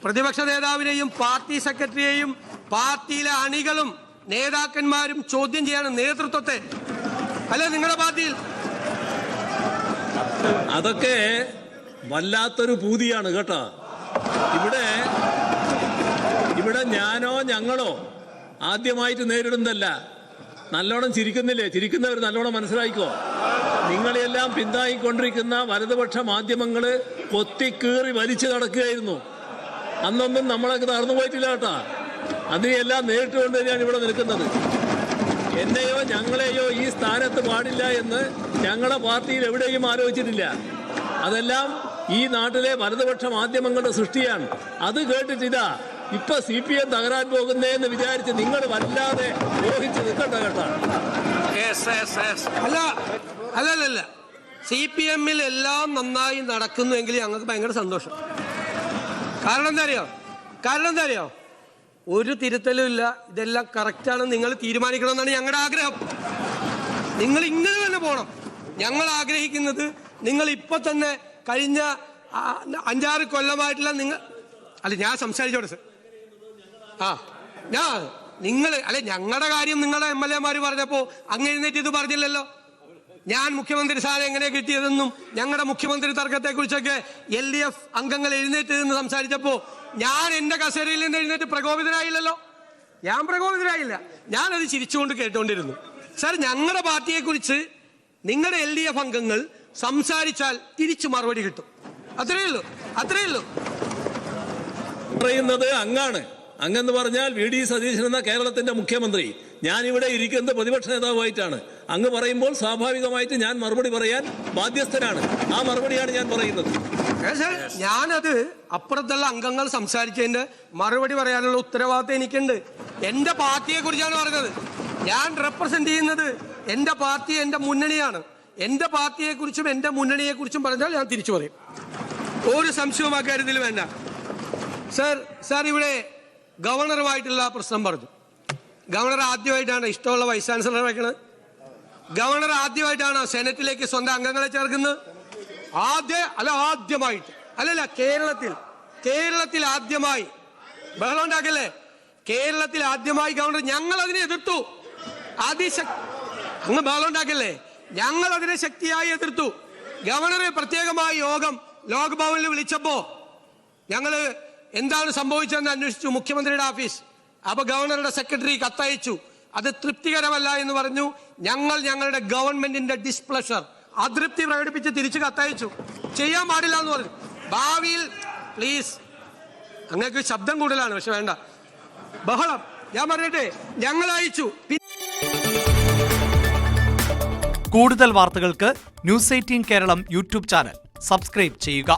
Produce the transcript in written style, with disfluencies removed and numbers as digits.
പ്രതിപക്ഷ നേതാവിനെയും പാർട്ടി സെക്രട്ടറിയെയും പാർട്ടിയിലെ അണികളും നേതാക്കന്മാരും ചോദ്യം ചെയ്യാണ് നേതൃത്വത്തെ. അല്ലെ നിങ്ങളുടെ പാർട്ടിയിൽ? അതൊക്കെ വല്ലാത്തൊരു പൂതിയാണ് കേട്ടോ. ഇവിടെ ഞാനോ ഞങ്ങളോ ആദ്യമായിട്ട് നേരിടുന്നതല്ല. നല്ലോണം ചിരിക്കുന്നില്ലേ? ചിരിക്കുന്നവർ നല്ലോണം മനസ്സിലായിക്കോ. നിങ്ങളെല്ലാം പിന്താങ്ങിക്കൊണ്ടിരിക്കുന്ന വലതുപക്ഷ മാധ്യമങ്ങൾ കൊത്തിക്കീറി വലിച്ചു നടക്കുകയായിരുന്നു. അന്നൊന്നും നമ്മളൊക്കെ നടന്നു പോയിട്ടില്ല കേട്ടോ. അതിനെല്ലാം നേരിട്ടുകൊണ്ട് തന്നെയാണ് ഇവിടെ നിൽക്കുന്നത്. എന്നെയോ ഞങ്ങളെയോ ഈ സ്ഥാനത്ത് പാടില്ല എന്ന് ഞങ്ങളെ പാർട്ടിയിൽ എവിടെയും ആലോചിച്ചിട്ടില്ല. അതെല്ലാം ഈ നാട്ടിലെ വലതുപക്ഷ മാധ്യമങ്ങളുടെ സൃഷ്ടിയാണ്. അത് കേട്ടിട്ടിതാ ഇപ്പൊ CPM തകരാൻ പോകുന്നതെന്ന് വിചാരിച്ച് നിങ്ങൾ വല്ലാതെ ഊഹിച്ച് നിൽക്കണ്ട കേട്ടോ. അല്ല CPM-ൽ എല്ലാം നന്നായി നടക്കുന്നുവെങ്കിൽ ഞങ്ങൾക്ക് ഭയങ്കര സന്തോഷം. കാരണം എന്താ അറിയോ? ഒരു തിരുത്തലും ഇല്ല. ഇതെല്ലാം കറക്റ്റാണെന്ന് നിങ്ങൾ തീരുമാനിക്കണമെന്നാണ് ഞങ്ങളുടെ ആഗ്രഹം. നിങ്ങൾ ഇങ്ങനെ തന്നെ പോകണം. ഞങ്ങൾ ആഗ്രഹിക്കുന്നത് നിങ്ങൾ ഇപ്പൊ തന്നെ കഴിഞ്ഞ 5-6 കൊല്ലമായിട്ടുള്ള ഞാൻ സംസാരിച്ചോട്ടെ സർ. ഞങ്ങളുടെ കാര്യം നിങ്ങളുടെ MLA-മാര് പറഞ്ഞപ്പോ അങ്ങ് എഴുന്നേറ്റ് ഇത് പറഞ്ഞില്ലല്ലോ. ഞാൻ മുഖ്യമന്ത്രി സ്ഥാനം എങ്ങനെ കിട്ടിയതെന്നും ഞങ്ങളുടെ മുഖ്യമന്ത്രി തർക്കത്തെ കുറിച്ചൊക്കെ LDF അംഗങ്ങൾ എഴുന്നേറ്റ് നിന്ന് സംസാരിച്ചപ്പോ ഞാൻ എന്റെ കസേരയിൽ നിന്ന് എഴുന്നേറ്റ് പ്രകോപിതനായില്ലല്ലോ. ഞാൻ പ്രകോപിതനായില്ല. ഞാനത് ചിരിച്ചുകൊണ്ട് കേട്ടുകൊണ്ടിരുന്നു. സാർ, ഞങ്ങളുടെ പാർട്ടിയെ കുറിച്ച് നിങ്ങളുടെ LDF അംഗങ്ങൾ സംസാരിച്ചാൽ തിരിച്ചു മറുപടി കിട്ടും. അത്രയേ ഉള്ളൂ. പറയുന്നത് അങ്ങെന്ന് പറഞ്ഞാൽ VD സതീശൻ എന്ന കേരളത്തിന്റെ മുഖ്യമന്ത്രി. ഞാനിവിടെ ഇരിക്കുന്നത് പ്രതിപക്ഷ നേതാവായിട്ടാണ്. അങ്ങ് പറയുമ്പോൾ സ്വാഭാവികമായിട്ട് ഞാൻ മറുപടി പറയാൻ ബാധ്യസ്ഥനാണ്. ആ മറുപടിയാണ് ഞാൻ പറയുന്നത്. ഞാനത് അപ്പുറത്തുള്ള അംഗങ്ങൾ സംസാരിച്ചതിന്റെ മറുപടി പറയാനുള്ള ഉത്തരവാദിത്തം എനിക്കുണ്ട്. എന്റെ പാർട്ടിയെ കുറിച്ചാണ് പറഞ്ഞത്. ഞാൻ റെപ്രസെന്റ് ചെയ്യുന്നത് എന്റെ പാർട്ടി, എന്റെ മുന്നണിയാണ്. എന്റെ പാർട്ടിയെ കുറിച്ചും എന്റെ മുന്നണിയെ കുറിച്ചും പറഞ്ഞാൽ ഞാൻ തിരിച്ചു പറയും. ഒരു സംശയവും അക്കാര്യത്തിൽ വേണ്ട. സാർ ഇവിടെ ഗവർണറുമായിട്ടുള്ള പ്രശ്നം പറഞ്ഞു. ഗവർണർ ആദ്യമായിട്ടാണ് ഇഷ്ടമുള്ള വൈസ് ചാൻസലറെ വെക്കണത്. ഗവർണർ ആദ്യമായിട്ടാണ് സെനറ്റിലേക്ക് സ്വന്തം അംഗങ്ങളെ ചേർക്കുന്നത്. കേരളത്തിൽ ആദ്യമായി ബഹളം ഉണ്ടാക്കല്ലേ. കേരളത്തിൽ ആദ്യമായി ഗവർണർ, ഞങ്ങൾ അതിനെ എതിർത്തു. അങ്ങ് ബഹളം ഉണ്ടാക്കല്ലേ. ഞങ്ങൾ അതിനെ ശക്തിയായി എതിർത്തു. ഗവർണറെ പ്രത്യേകമായ യോഗം ലോക്ഭവനിൽ വിളിച്ചപ്പോ ഞങ്ങള് എന്താണ് സംഭവിച്ചതെന്ന് അന്വേഷിച്ചു മുഖ്യമന്ത്രിയുടെ ഓഫീസ്. അപ്പൊ ഗവർണറുടെ സെക്രട്ടറി കത്തയച്ചു. അത് തൃപ്തികരമല്ല എന്ന് പറഞ്ഞു. ഞങ്ങളുടെ ഗവൺമെന്റിന്റെ ഡിസ്പ്ലഷർ, അതൃപ്തി പ്രകടിപ്പിച്ച് തിരിച്ചു കത്തയച്ചു. ചെയ്യാൻ പാടില്ല എന്ന് പറഞ്ഞു. ഭാവിയിൽ പ്ലീസ്, അങ്ങക്ക് ശബ്ദം കൂടുതലാണ്, പക്ഷെ വേണ്ട ബഹളം. ഞാൻ പറഞ്ഞിട്ട് ഞങ്ങൾ അയച്ചു. കൂടുതൽ വാർത്തകൾക്ക് News 18 Keralam YouTube channel subscribe ചെയ്യുക.